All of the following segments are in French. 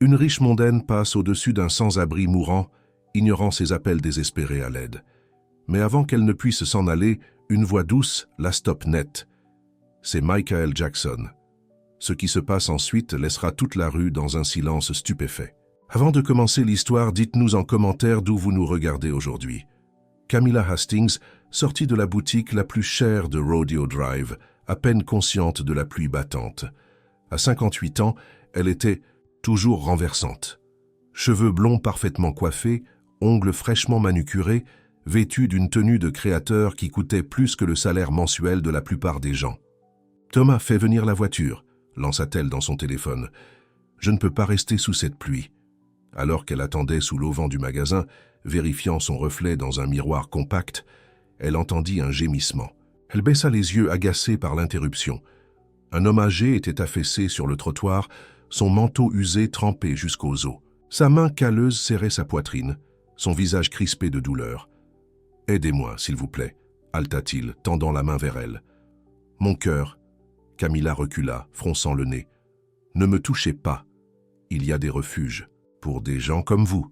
Une riche mondaine passe au-dessus d'un sans-abri mourant, ignorant ses appels désespérés à l'aide. Mais avant qu'elle ne puisse s'en aller, une voix douce la stoppe net. C'est Michael Jackson. Ce qui se passe ensuite laissera toute la rue dans un silence stupéfait. Avant de commencer l'histoire, dites-nous en commentaire d'où vous nous regardez aujourd'hui. Camilla Hastings sortit de la boutique la plus chère de Rodeo Drive, à peine consciente de la pluie battante. À 58 ans, elle était toujours renversante. Cheveux blonds parfaitement coiffés, ongles fraîchement manucurés, vêtue d'une tenue de créateur qui coûtait plus que le salaire mensuel de la plupart des gens. « Thomas, fais venir la voiture », lança-t-elle dans son téléphone. « Je ne peux pas rester sous cette pluie. » Alors qu'elle attendait sous l'auvent du magasin, vérifiant son reflet dans un miroir compact, elle entendit un gémissement. Elle baissa les yeux agacée par l'interruption. Un homme âgé était affaissé sur le trottoir, son manteau usé trempé jusqu'aux os. Sa main calleuse serrait sa poitrine, son visage crispé de douleur. « Aidez-moi, s'il vous plaît », haleta-t-il, tendant la main vers elle. « Mon cœur », Camilla recula, fronçant le nez. « Ne me touchez pas. Il y a des refuges pour des gens comme vous. »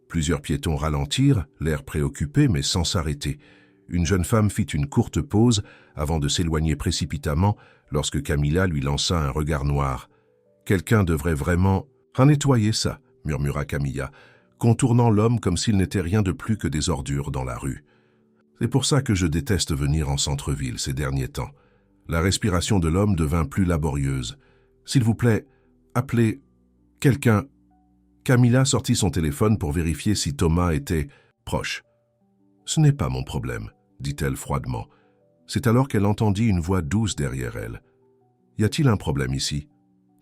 Plusieurs piétons ralentirent, l'air préoccupé mais sans s'arrêter. Une jeune femme fit une courte pause avant de s'éloigner précipitamment lorsque Camilla lui lança un regard noir. « Quelqu'un devrait vraiment... »« nettoyer ça », murmura Camilla, contournant l'homme comme s'il n'était rien de plus que des ordures dans la rue. « C'est pour ça que je déteste venir en centre-ville ces derniers temps. » La respiration de l'homme devint plus laborieuse. « S'il vous plaît, appelez quelqu'un. » Camilla sortit son téléphone pour vérifier si Thomas était proche. « Ce n'est pas mon problème, » dit-elle froidement. C'est alors qu'elle entendit une voix douce derrière elle. « Y a-t-il un problème ici ?»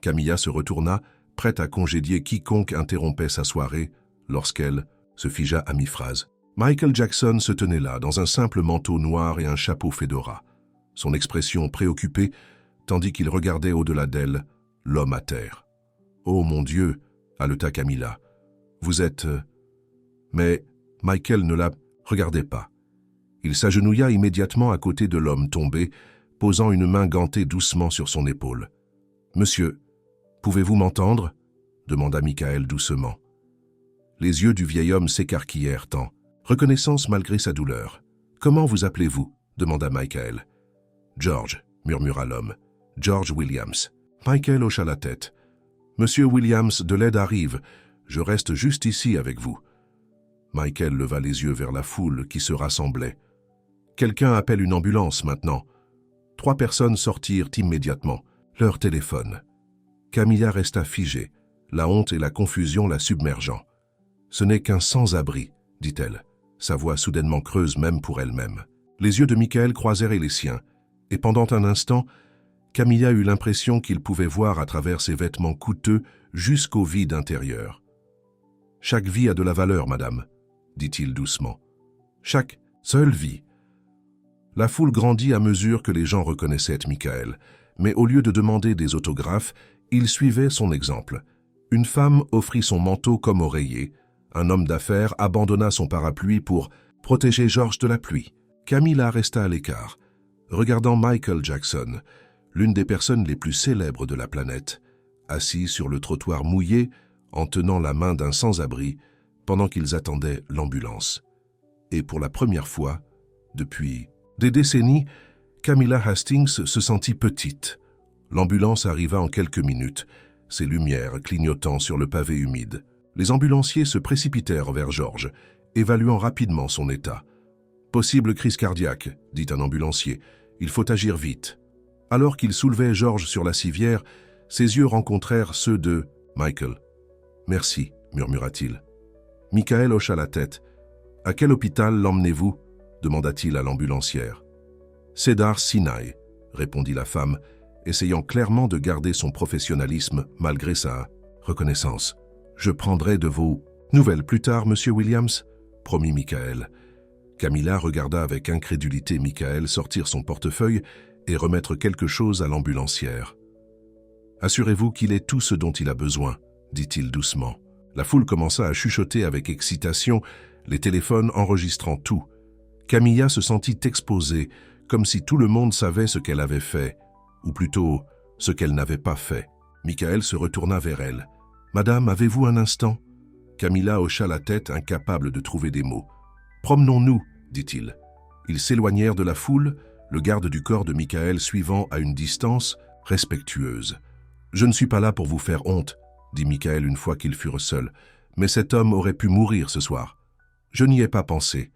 Camilla se retourna, prête à congédier quiconque interrompait sa soirée, lorsqu'elle se figea à mi-phrase. Michael Jackson se tenait là, dans un simple manteau noir et un chapeau fedora. Son expression préoccupée, tandis qu'il regardait au-delà d'elle, l'homme à terre. « Oh mon Dieu !» haleta Camilla. « Vous êtes... » Mais Michael ne la regardait pas. Il s'agenouilla immédiatement à côté de l'homme tombé, posant une main gantée doucement sur son épaule. « Monsieur, pouvez-vous m'entendre » demanda Michael doucement. Les yeux du vieil homme s'écarquillèrent tant. Reconnaissance malgré sa douleur. « Comment vous appelez-vous » demanda Michael. « George » murmura l'homme. « George Williams. » Michael hocha la tête. « Monsieur Williams, de l'aide arrive. Je reste juste ici avec vous. » Michael leva les yeux vers la foule qui se rassemblait. « Quelqu'un appelle une ambulance maintenant. » 3 personnes sortirent immédiatement, leur téléphone. Camilla resta figée, la honte et la confusion la submergeant. « Ce n'est qu'un sans-abri, » dit-elle, sa voix soudainement creuse même pour elle-même. Les yeux de Michael croisèrent les siens, et pendant un instant, Camilla eut l'impression qu'il pouvait voir à travers ses vêtements coûteux jusqu'au vide intérieur. « Chaque vie a de la valeur, madame, » dit-il doucement. « Chaque seule vie. » La foule grandit à mesure que les gens reconnaissaient Michael, mais au lieu de demander des autographes, ils suivaient son exemple. Une femme offrit son manteau comme oreiller. Un homme d'affaires abandonna son parapluie pour protéger George de la pluie. Camilla resta à l'écart, regardant Michael Jackson, l'une des personnes les plus célèbres de la planète, assis sur le trottoir mouillé en tenant la main d'un sans-abri pendant qu'ils attendaient l'ambulance. Et pour la première fois, depuis des décennies, Camilla Hastings se sentit petite. L'ambulance arriva en quelques minutes, ses lumières clignotant sur le pavé humide. Les ambulanciers se précipitèrent vers George, évaluant rapidement son état. « Possible crise cardiaque », dit un ambulancier. « Il faut agir vite. » Alors qu'il soulevait George sur la civière, ses yeux rencontrèrent ceux de Michael. « Merci », murmura-t-il. Michael hocha la tête. « À quel hôpital l'emmenez-vous » demanda-t-il à l'ambulancière. « Cedar Sinai », répondit la femme, essayant clairement de garder son professionnalisme malgré sa reconnaissance. « Je prendrai de vos nouvelles plus tard, monsieur Williams », promit Michael. Camilla regarda avec incrédulité Michael sortir son portefeuille et remettre quelque chose à l'ambulancière. « Assurez-vous qu'il ait tout ce dont il a besoin », dit-il doucement. La foule commença à chuchoter avec excitation, les téléphones enregistrant tout. Camilla se sentit exposée, comme si tout le monde savait ce qu'elle avait fait, ou plutôt ce qu'elle n'avait pas fait. Michael se retourna vers elle. « Madame, avez-vous un instant ?» Camilla hocha la tête, incapable de trouver des mots. « Promenons-nous, dit-il. » Ils s'éloignèrent de la foule, le garde du corps de Michael suivant à une distance respectueuse. « Je ne suis pas là pour vous faire honte, » dit Michael une fois qu'ils furent seuls. « Mais cet homme aurait pu mourir ce soir. »« Je n'y ai pas pensé, »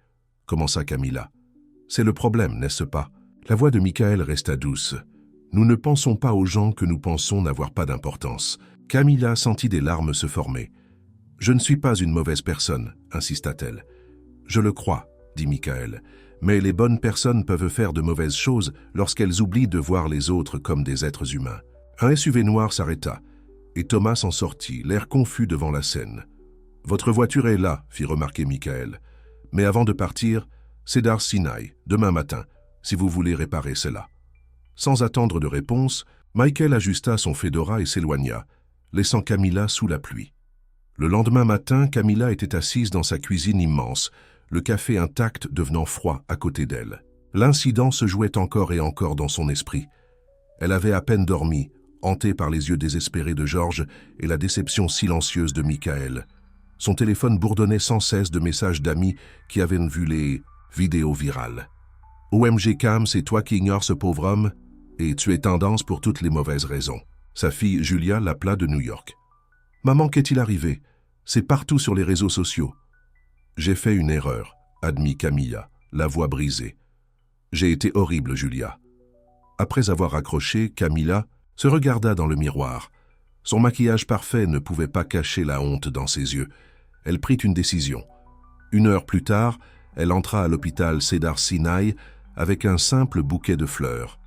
commença Camilla. « C'est le problème, n'est-ce pas ?» La voix de Michael resta douce. « Nous ne pensons pas aux gens que nous pensons n'avoir pas d'importance. » Camilla sentit des larmes se former. « Je ne suis pas une mauvaise personne, » insista-t-elle. « Je le crois, » dit Michael. « Mais les bonnes personnes peuvent faire de mauvaises choses lorsqu'elles oublient de voir les autres comme des êtres humains. » Un SUV noir s'arrêta, et Thomas en sortit, l'air confus devant la scène. « Votre voiture est là, » fit remarquer Michael. « Mais avant de partir, Cedar Sinai, demain matin, si vous voulez réparer cela. » Sans attendre de réponse, Michael ajusta son fedora et s'éloigna, laissant Camilla sous la pluie. Le lendemain matin, Camilla était assise dans sa cuisine immense, le café intact devenant froid à côté d'elle. L'incident se jouait encore et encore dans son esprit. Elle avait à peine dormi, hantée par les yeux désespérés de George et la déception silencieuse de Michael. Son téléphone bourdonnait sans cesse de messages d'amis qui avaient vu les vidéos virales. « OMG Cam, c'est toi qui ignores ce pauvre homme et tu es tendance pour toutes les mauvaises raisons. » Sa fille Julia l'appela de New York. « Maman, qu'est-il arrivé? C'est partout sur les réseaux sociaux. »« J'ai fait une erreur, » admit Camilla, la voix brisée. « J'ai été horrible, Julia. » Après avoir raccroché, Camilla se regarda dans le miroir. Son maquillage parfait ne pouvait pas cacher la honte dans ses yeux. Elle prit une décision. 1 heure plus tard, elle entra à l'hôpital Cedar Sinai avec un simple bouquet de fleurs.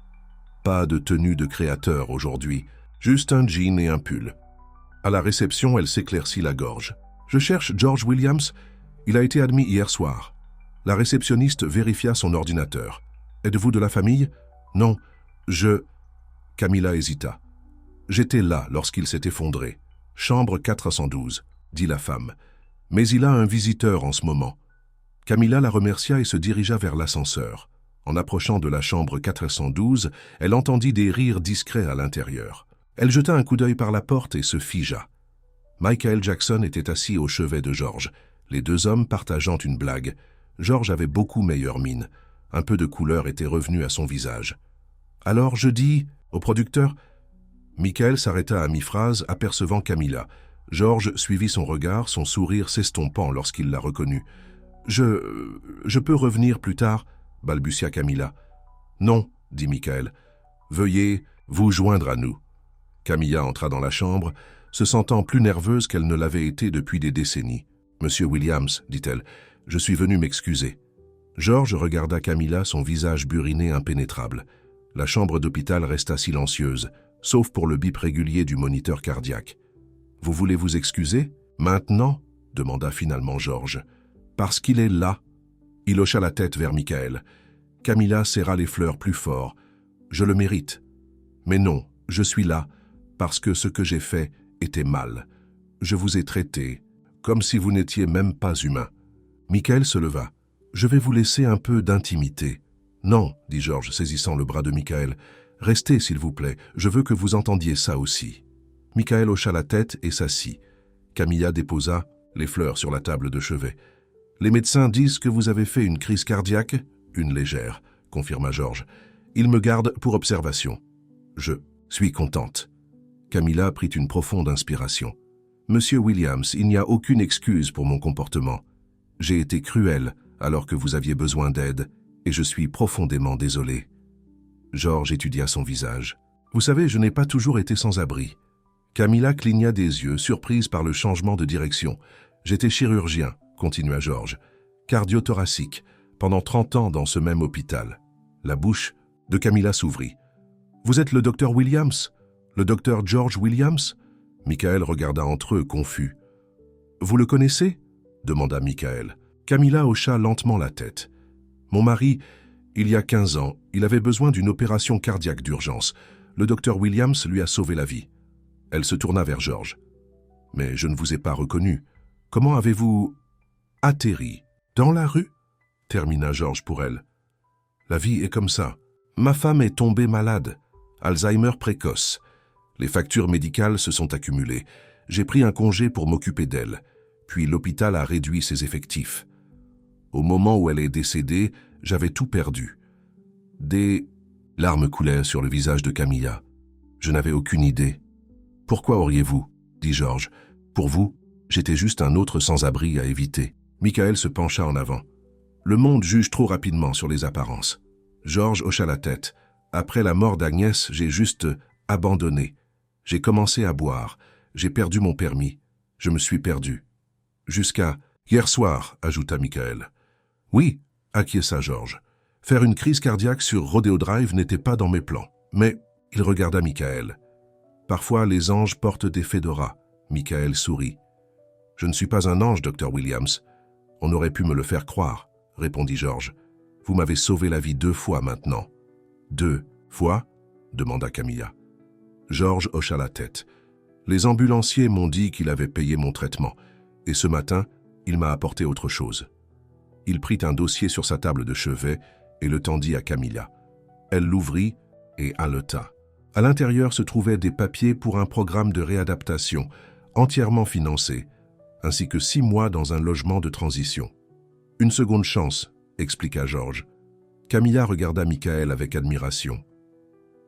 Pas de tenue de créateur aujourd'hui, juste un jean et un pull. À la réception, elle s'éclaircit la gorge. « Je cherche George Williams. Il a été admis hier soir. » La réceptionniste vérifia son ordinateur. « Êtes-vous de la famille ?»« Non, je... » Camilla hésita. « J'étais là lorsqu'il s'est effondré. Chambre 412, » dit la femme. « Mais il a un visiteur en ce moment. » Camilla la remercia et se dirigea vers l'ascenseur. En approchant de la chambre 412, elle entendit des rires discrets à l'intérieur. Elle jeta un coup d'œil par la porte et se figea. Michael Jackson était assis au chevet de George, les 2 hommes partageant une blague. George avait beaucoup meilleure mine. Un peu de couleur était revenue à son visage. « Alors je dis au producteur ?» Michael s'arrêta à mi-phrase, apercevant Camilla. George suivit son regard, son sourire s'estompant lorsqu'il la reconnut. « Je peux revenir plus tard ?» balbutia Camilla. « Non, » dit Michael. « Veuillez vous joindre à nous. » Camilla entra dans la chambre, se sentant plus nerveuse qu'elle ne l'avait été depuis des décennies. « Monsieur Williams, dit-elle, je suis venu m'excuser. » George regarda Camilla, son visage buriné impénétrable. La chambre d'hôpital resta silencieuse, sauf pour le bip régulier du moniteur cardiaque. « Vous voulez vous excuser? Maintenant ?» demanda finalement George. « Parce qu'il est là. » Il hocha la tête vers Michael. Camilla serra les fleurs plus fort. « Je le mérite. Mais non, je suis là, parce que ce que j'ai fait était mal. Je vous ai traité comme si vous n'étiez même pas humain. » Michael se leva. « Je vais vous laisser un peu d'intimité. »« Non, » dit George, saisissant le bras de Michael. « Restez, s'il vous plaît, je veux que vous entendiez ça aussi. » Michael hocha la tête et s'assit. Camilla déposa les fleurs sur la table de chevet. « Les médecins disent que vous avez fait une crise cardiaque ?»« Une légère, » confirma George. « Ils me gardent pour observation. »« Je suis contente. » Camilla prit une profonde inspiration. « Monsieur Williams, il n'y a aucune excuse pour mon comportement. J'ai été cruelle alors que vous aviez besoin d'aide, et je suis profondément désolée. » George étudia son visage. « Vous savez, je n'ai pas toujours été sans abri. » Camilla cligna des yeux, surprise par le changement de direction. « J'étais chirurgien, » continua George, « cardiothoracique, pendant 30 ans dans ce même hôpital. » La bouche de Camilla s'ouvrit. « Vous êtes le docteur Williams? Le docteur George Williams ?» Michael regarda entre eux, confus. « Vous le connaissez ?» demanda Michael. Camilla hocha lentement la tête. « Mon mari, il y a 15 ans, il avait besoin d'une opération cardiaque d'urgence. Le docteur Williams lui a sauvé la vie. » Elle se tourna vers George. « Mais je ne vous ai pas reconnu. Comment avez-vous atterri? Dans la rue ?» termina George pour elle. « La vie est comme ça. Ma femme est tombée malade. Alzheimer précoce. Les factures médicales se sont accumulées. j'ai pris un congé pour m'occuper d'elle, puis l'hôpital a réduit ses effectifs. Au moment où elle est décédée, j'avais tout perdu. Des larmes coulaient sur le visage de Camilla. Je n'avais aucune idée. « Pourquoi auriez-vous » dit George. « Pour vous, j'étais juste un autre sans-abri à éviter. » Michael se pencha en avant. « Le monde juge trop rapidement sur les apparences. » George hocha la tête. « Après la mort d'Agnès, j'ai juste abandonné. J'ai commencé à boire. J'ai perdu mon permis. Je me suis perdu. Jusqu'à hier soir, ajouta Michael. Oui, acquiesça George. Faire une crise cardiaque sur Rodeo Drive n'était pas dans mes plans. Mais il regarda Michael. Parfois, les anges portent des fédoras. Michael sourit. Je ne suis pas un ange, Dr. Williams. On aurait pu me le faire croire, répondit George. Vous m'avez sauvé la vie 2 fois maintenant. 2 fois demanda Camilla. George hocha la tête. Les ambulanciers m'ont dit qu'il avait payé mon traitement, et ce matin, il m'a apporté autre chose. Il prit un dossier sur sa table de chevet et le tendit à Camilla. Elle l'ouvrit et haleta. À l'intérieur se trouvaient des papiers pour un programme de réadaptation, entièrement financé, ainsi que 6 mois dans un logement de transition. Une seconde chance, expliqua George. Camilla regarda Michael avec admiration.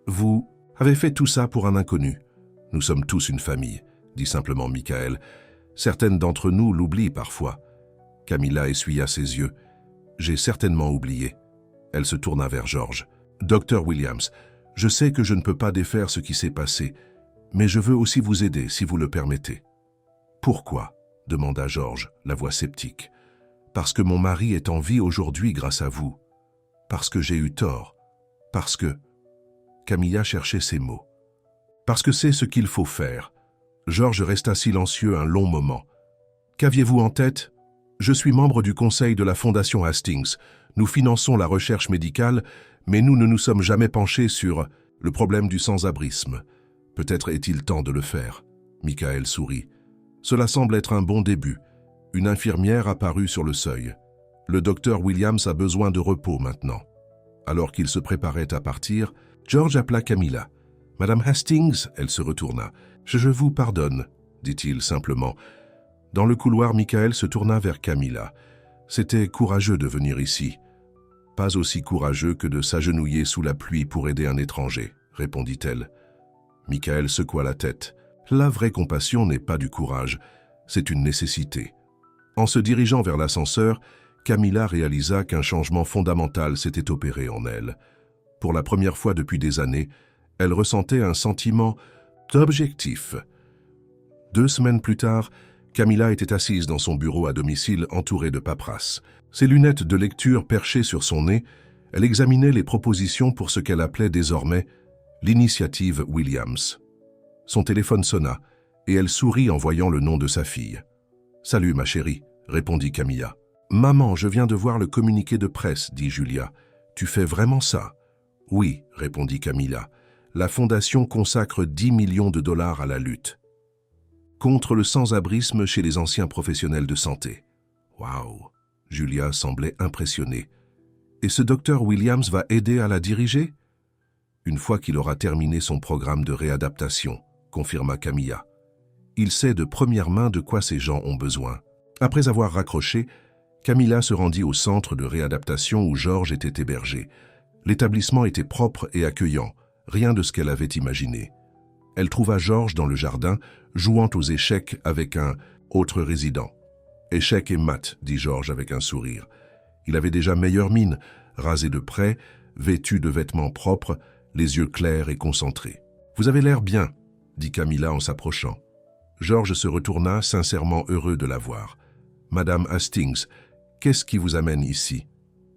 Vous avez fait tout ça pour un inconnu. Nous sommes tous une famille, dit simplement Michael. Certaines d'entre nous l'oublient parfois. Camilla essuya ses yeux. J'ai certainement oublié. Elle se tourna vers George. Dr. Williams, je sais que je ne peux pas défaire ce qui s'est passé, mais je veux aussi vous aider si vous le permettez. Pourquoi? Demanda George, la voix sceptique. Parce que mon mari est en vie aujourd'hui grâce à vous. Parce que j'ai eu tort. Parce que... Camilla cherchait ses mots. Parce que c'est ce qu'il faut faire. George resta silencieux un long moment. Qu'aviez-vous en tête? Je suis membre du conseil de la Fondation Hastings. Nous finançons la recherche médicale, mais nous ne nous sommes jamais penchés sur le problème du sans-abrisme. Peut-être est-il temps de le faire. Michael sourit. Cela semble être un bon début. Une infirmière apparut sur le seuil. Le docteur Williams a besoin de repos maintenant. Alors qu'il se préparait à partir, George appela Camilla. « Madame Hastings » elle se retourna. « Je vous pardonne » dit-il simplement. Dans le couloir, Michael se tourna vers Camilla. « C'était courageux de venir ici. »« Pas aussi courageux que de s'agenouiller sous la pluie pour aider un étranger » répondit-elle. Michael secoua la tête. « La vraie compassion n'est pas du courage, c'est une nécessité. » En se dirigeant vers l'ascenseur, Camilla réalisa qu'un changement fondamental s'était opéré en elle. Pour la première fois depuis des années, elle ressentait un sentiment d'objectif. 2 semaines plus tard, Camilla était assise dans son bureau à domicile entourée de paperasses. Ses lunettes de lecture perchées sur son nez, elle examinait les propositions pour ce qu'elle appelait désormais l'initiative Williams. Son téléphone sonna et elle sourit en voyant le nom de sa fille. « Salut ma chérie », répondit Camilla. « Maman, je viens de voir le communiqué de presse, dit Julia. Tu fais vraiment ça ?»« Oui, répondit Camilla. La fondation consacre 10 millions de dollars à la lutte contre le sans-abrisme chez les anciens professionnels de santé. » Waouh! Julia semblait impressionnée. « Et ce docteur Williams va aider à la diriger ?» Une fois qu'il aura terminé son programme de réadaptation, confirma Camilla. Il sait de première main de quoi ces gens ont besoin. Après avoir raccroché, Camilla se rendit au centre de réadaptation où George était hébergé. L'établissement était propre et accueillant, rien de ce qu'elle avait imaginé. Elle trouva George dans le jardin, jouant aux échecs avec un autre résident. « Échecs et maths », dit George avec un sourire. Il avait déjà meilleure mine, rasé de près, vêtu de vêtements propres, les yeux clairs et concentrés. « Vous avez l'air bien », dit Camilla en s'approchant. George se retourna, sincèrement heureux de la voir. « Madame Hastings, qu'est-ce qui vous amène ici?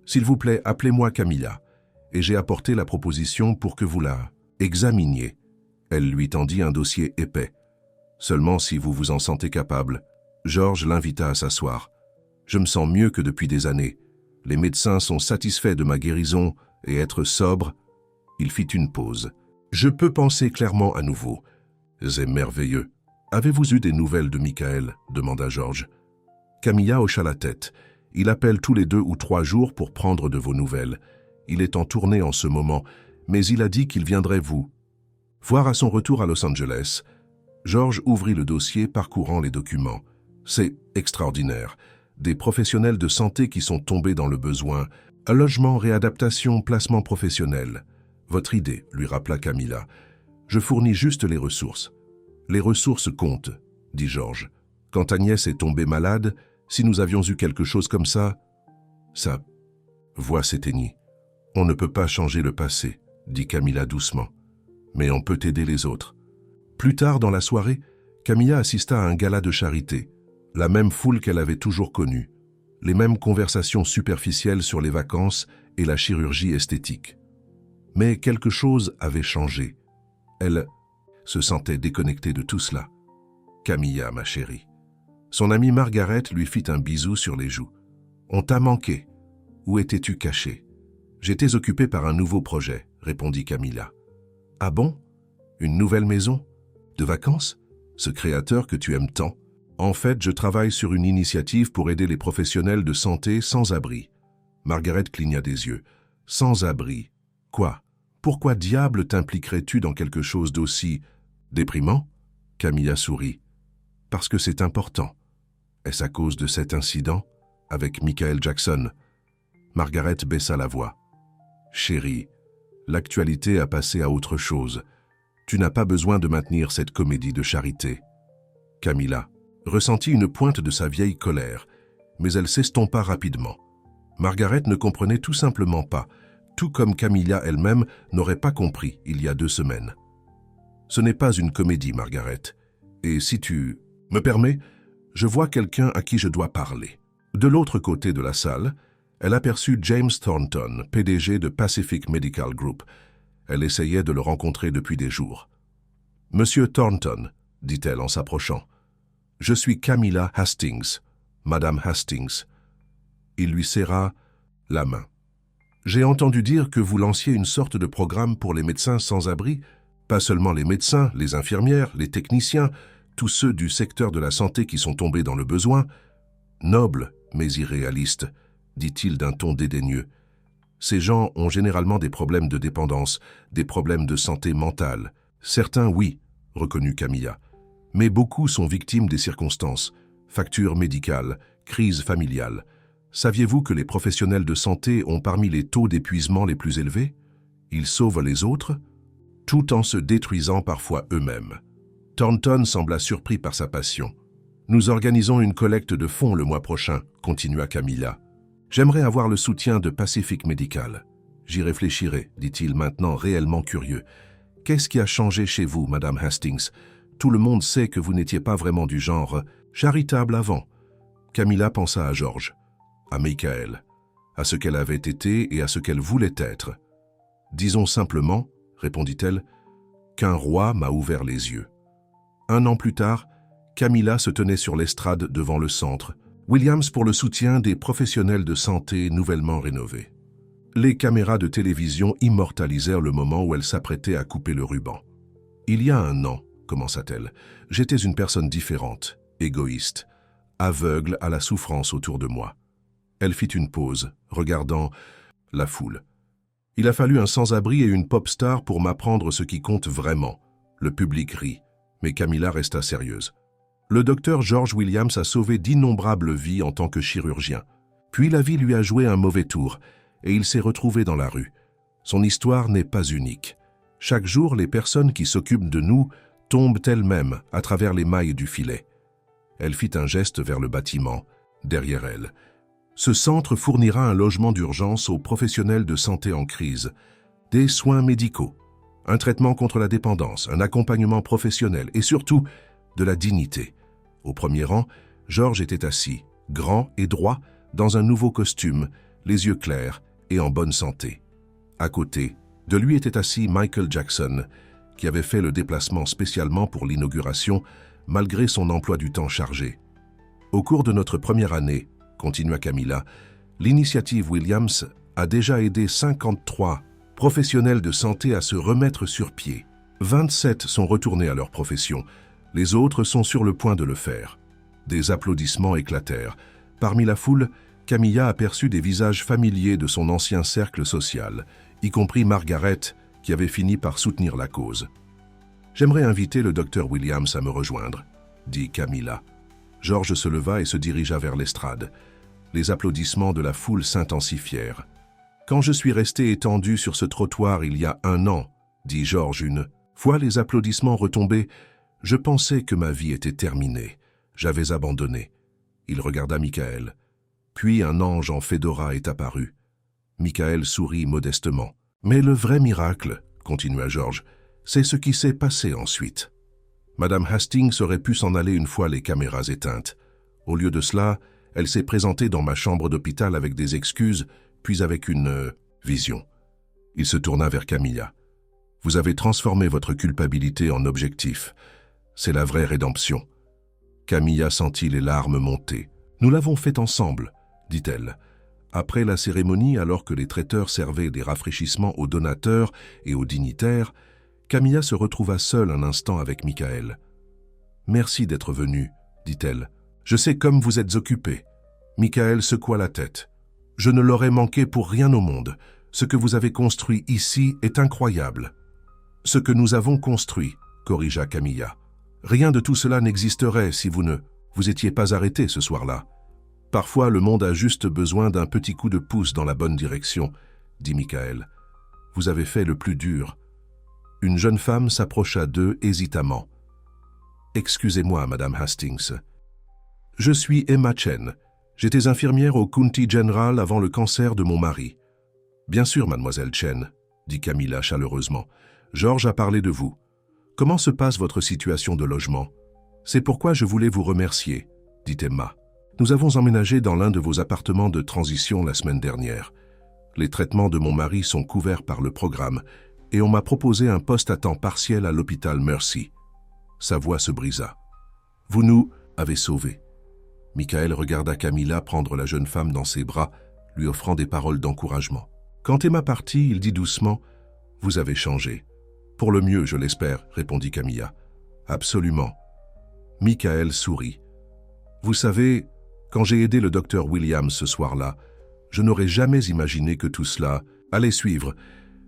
S'il vous plaît, appelez-moi Camilla. Et j'ai apporté la proposition pour que vous la examiniez. » Elle lui tendit un dossier épais. « Seulement si vous vous en sentez capable. » George l'invita à s'asseoir. « Je me sens mieux que depuis des années. Les médecins sont satisfaits de ma guérison et être sobre. » Il fit une pause. « Je peux penser clairement à nouveau. »« C'est merveilleux. Avez-vous eu des nouvelles de Michael ?» demanda George. Camilla hocha la tête. « Il appelle tous les 2 ou 3 jours pour prendre de vos nouvelles. Il est en tournée en ce moment, mais il a dit qu'il viendrait vous voir à son retour à Los Angeles. Georges ouvrit le dossier, parcourant les documents. C'est extraordinaire. Des professionnels de santé qui sont tombés dans le besoin. Un logement, réadaptation, placement professionnel. Votre idée, lui rappela Camilla. Je fournis juste les ressources. Les ressources comptent, dit Georges. Quand Agnès est tombée malade, si nous avions eu quelque chose comme ça... Sa voix s'éteignit. On ne peut pas changer le passé, dit Camilla doucement. Mais on peut aider les autres. Plus tard dans la soirée, Camilla assista à un gala de charité. La même foule qu'elle avait toujours connue. Les mêmes conversations superficielles sur les vacances et la chirurgie esthétique. Mais quelque chose avait changé. Elle se sentait déconnectée de tout cela. Camilla, ma chérie. Son amie Margaret lui fit un bisou sur les joues. On t'a manqué. Où étais-tu caché? J'étais occupée par un nouveau projet, répondit Camilla. Ah bon? Une nouvelle maison? De vacances? Ce créateur que tu aimes tant? En fait, je travaille sur une initiative pour aider les professionnels de santé sans abri. Margaret cligna des yeux. Sans abri? Quoi? Pourquoi diable t'impliquerais-tu dans quelque chose d'aussi déprimant? Camilla sourit. Parce que c'est important. Est-ce à cause de cet incident avec Michael Jackson? Margaret baissa la voix. Chérie, l'actualité a passé à autre chose. Tu n'as pas besoin de maintenir cette comédie de charité. Camilla ressentit une pointe de sa vieille colère, mais elle s'estompa rapidement. Margaret ne comprenait tout simplement pas, tout comme Camilla elle-même n'aurait pas compris il y a 2 semaines. Ce n'est pas une comédie, Margaret. Et si tu me permets, je vois quelqu'un à qui je dois parler. De l'autre côté de la salle, elle aperçut James Thornton, PDG de Pacific Medical Group. Elle essayait de le rencontrer depuis des jours. « Monsieur Thornton, » dit-elle en s'approchant, « je suis Camilla Hastings, Madame Hastings. » Il lui serra la main. « J'ai entendu dire que vous lanciez une sorte de programme pour les médecins sans abri, pas seulement les médecins, les infirmières, les techniciens, tous ceux du secteur de la santé qui sont tombés dans le besoin. Noble, mais irréaliste, dit-il d'un ton dédaigneux. Ces gens ont généralement des problèmes de dépendance, des problèmes de santé mentale. Certains, oui, reconnut Camilla. Mais beaucoup sont victimes des circonstances, factures médicales, crises familiales. Saviez-vous que les professionnels de santé ont parmi les taux d'épuisement les plus élevés? Ils sauvent les autres, tout en se détruisant parfois eux-mêmes. Thornton sembla surpris par sa passion. « Nous organisons une collecte de fonds le mois prochain, » continua Camilla. « J'aimerais avoir le soutien de Pacific Medical. J'y réfléchirai, dit-il maintenant réellement curieux. Qu'est-ce qui a changé chez vous, Madame Hastings? Tout le monde sait que vous n'étiez pas vraiment du genre charitable avant. » Camilla pensa à Georges, à Michael, à ce qu'elle avait été et à ce qu'elle voulait être. « Disons simplement, » répondit-elle, « qu'un roi m'a ouvert les yeux. » 1 an plus tard, Camilla se tenait sur l'estrade devant le centre, Williams pour le soutien des professionnels de santé nouvellement rénovés. Les caméras de télévision immortalisèrent le moment où elle s'apprêtait à couper le ruban. « Il y a 1 an, commença-t-elle, j'étais une personne différente, égoïste, aveugle à la souffrance autour de moi. » Elle fit une pause, regardant la foule. « Il a fallu un sans-abri et une pop star pour m'apprendre ce qui compte vraiment. » Le public rit, mais Camilla resta sérieuse. Le docteur George Williams a sauvé d'innombrables vies en tant que chirurgien. Puis la vie lui a joué un mauvais tour et il s'est retrouvé dans la rue. Son histoire n'est pas unique. Chaque jour, les personnes qui s'occupent de nous tombent elles-mêmes à travers les mailles du filet. Elle fit un geste vers le bâtiment, derrière elle. Ce centre fournira un logement d'urgence aux professionnels de santé en crise, des soins médicaux, un traitement contre la dépendance, un accompagnement professionnel et surtout de la dignité. Au premier rang, Georges était assis, grand et droit, dans un nouveau costume, les yeux clairs et en bonne santé. À côté, de lui était assis Michael Jackson, qui avait fait le déplacement spécialement pour l'inauguration, malgré son emploi du temps chargé. Au cours de notre première année, continua Camilla, l'initiative Williams a déjà aidé 53 professionnels de santé à se remettre sur pied. 27 sont retournés à leur profession. Les autres sont sur le point de le faire. Des applaudissements éclatèrent. Parmi la foule, Camilla aperçut des visages familiers de son ancien cercle social, y compris Margaret, qui avait fini par soutenir la cause. « J'aimerais inviter le docteur Williams à me rejoindre, dit Camilla. George se leva et se dirigea vers l'estrade. Les applaudissements de la foule s'intensifièrent. Quand je suis resté étendu sur ce trottoir il y a 1 an, dit George une fois les applaudissements retombés, je pensais que ma vie était terminée. J'avais abandonné. Il regarda Michael. Puis un ange en fedora est apparu. Michael sourit modestement. Mais le vrai miracle, continua George, c'est ce qui s'est passé ensuite. Madame Hastings aurait pu s'en aller une fois les caméras éteintes. Au lieu de cela, elle s'est présentée dans ma chambre d'hôpital avec des excuses, puis avec une vision. Il se tourna vers Camilla. Vous avez transformé votre culpabilité en objectif. C'est la vraie rédemption. Camilla sentit les larmes monter. Nous l'avons fait ensemble, dit-elle. Après la cérémonie, alors que les traiteurs servaient des rafraîchissements aux donateurs et aux dignitaires, Camilla se retrouva seule un instant avec Michael. « Merci d'être venu, dit-elle. Je sais comme vous êtes occupé. » Michael secoua la tête. « Je ne l'aurais manqué pour rien au monde. Ce que vous avez construit ici est incroyable. »« Ce que nous avons construit, » corrigea Camilla. « Rien de tout cela n'existerait si vous étiez pas arrêté ce soir-là. Parfois, le monde a juste besoin d'un petit coup de pouce dans la bonne direction, » dit Michael. « Vous avez fait le plus dur. » Une jeune femme s'approcha d'eux hésitamment. « Excusez-moi, Madame Hastings. Je suis Emma Chen. J'étais infirmière au County General avant le cancer de mon mari. »« Bien sûr, Mademoiselle Chen, » dit Camilla chaleureusement. « George a parlé de vous. Comment se passe votre situation de logement? C'est pourquoi je voulais vous remercier, » dit Emma. « Nous avons emménagé dans l'un de vos appartements de transition la semaine dernière. Les traitements de mon mari sont couverts par le programme et on m'a proposé un poste à temps partiel à l'hôpital Mercy. » Sa voix se brisa. « Vous nous avez sauvés. » Michael regarda Camilla prendre la jeune femme dans ses bras, lui offrant des paroles d'encouragement. Quand Emma partit, il dit doucement « Vous avez changé. »« Pour le mieux, je l'espère, » répondit Camilla. « Absolument. » Michael sourit. « Vous savez, quand j'ai aidé le docteur Williams ce soir-là, je n'aurais jamais imaginé que tout cela allait suivre.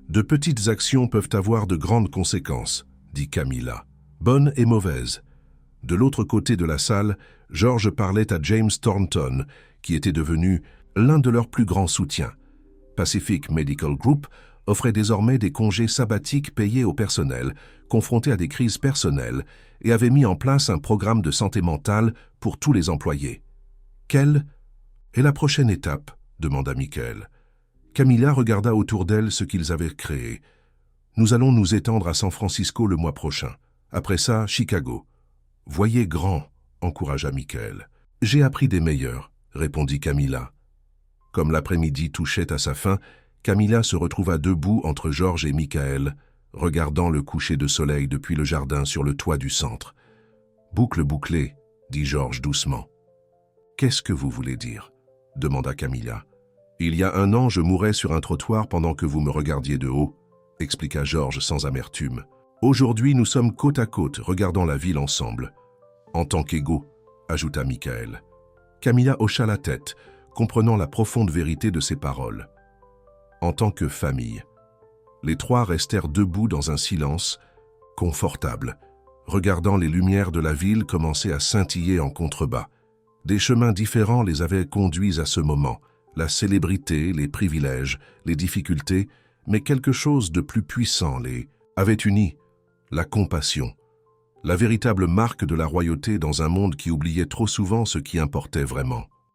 De petites actions peuvent avoir de grandes conséquences, » dit Camilla. « Bonnes et mauvaises. » De l'autre côté de la salle, George parlait à James Thornton, qui était devenu l'un de leurs plus grands soutiens. Pacific Medical Group offrait désormais des congés sabbatiques payés au personnel, confronté à des crises personnelles, et avait mis en place un programme de santé mentale pour tous les employés. « Quelle est la prochaine étape ?» demanda Michael. Camilla regarda autour d'elle ce qu'ils avaient créé. « Nous allons nous étendre à San Francisco le mois prochain. Après ça, Chicago. »« Voyez grand, » encouragea Michael. « J'ai appris des meilleurs, » répondit Camilla. Comme l'après-midi touchait à sa fin, Camilla se retrouva debout entre George et Michael, regardant le coucher de soleil depuis le jardin sur le toit du centre. « Boucle bouclée, » dit George doucement. « Qu'est-ce que vous voulez dire ?» demanda Camilla. « Il y a 1 an, je mourais sur un trottoir pendant que vous me regardiez de haut, » expliqua George sans amertume. « Aujourd'hui, nous sommes côte à côte, regardant la ville ensemble. En tant qu'égaux, » ajouta Michael. Camilla hocha la tête, comprenant la profonde vérité de ses paroles. En tant que famille. Les 3 restèrent debout dans un silence confortable, regardant les lumières de la ville commencer à scintiller en contrebas. Des chemins différents les avaient conduits à ce moment, la célébrité, les privilèges, les difficultés, mais quelque chose de plus puissant les avait unis, la compassion, la véritable marque de la royauté dans un monde qui oubliait trop souvent ce qui importait vraiment.